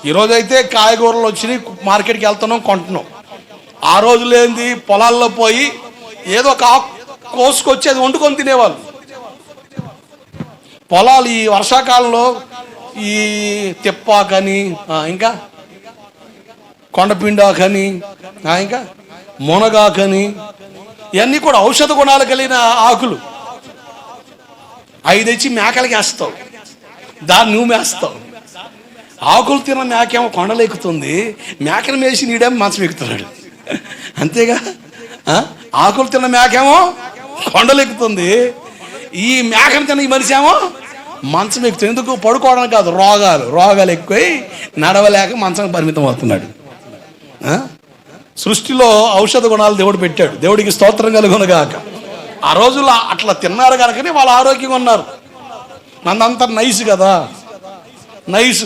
ఈరోజైతే కాయగూరలు వచ్చినాయి, మార్కెట్కి వెళ్తున్నాం, కొంటున్నాం. ఆ రోజులు ఏంది, పొలాల్లో పోయి ఏదో ఒక ఆకు కోసుకొచ్చి అది వండుకొని తినేవాళ్ళు. పొలాలు ఈ వర్షాకాలంలో ఈ తిప్పాకని, ఇంకా కొండపిండాకని, ఇంకా మునగాకని, ఇవన్నీ కూడా ఔషధ గుణాలు కలిగిన ఆకులు. అవి తెచ్చి మేకలకి వేస్తావు, దాన్ని నువ్వు మేస్తావు. ఆకులు తిన్న మేకేమో కొండలెక్కుతుంది, మేకలు మేసి నీడేమో మంచం ఎక్కుతున్నాడు. అంతేగా, ఆకులు తిన్న మేకేమో కొండలెక్కుతుంది, ఈ మేకను తిన్న ఈ మనిషి ఏమో మంచం ఎక్కుతుంది. ఎందుకు? పడుకోవడానికి కాదు, రోగాలు ఎక్కువై నడవలేక మంచం పరిమితం అవుతున్నాడు. సృష్టిలో ఔషధ గుణాలు దేవుడు పెట్టాడు, దేవుడికి స్తోత్రం కలుగునుగాక. ఆ రోజుల్లో అట్లా తిన్నారు కనుకనే వాళ్ళు ఆరోగ్యంగా ఉన్నారు. నన్నంతా నైస్ కదా, నైస్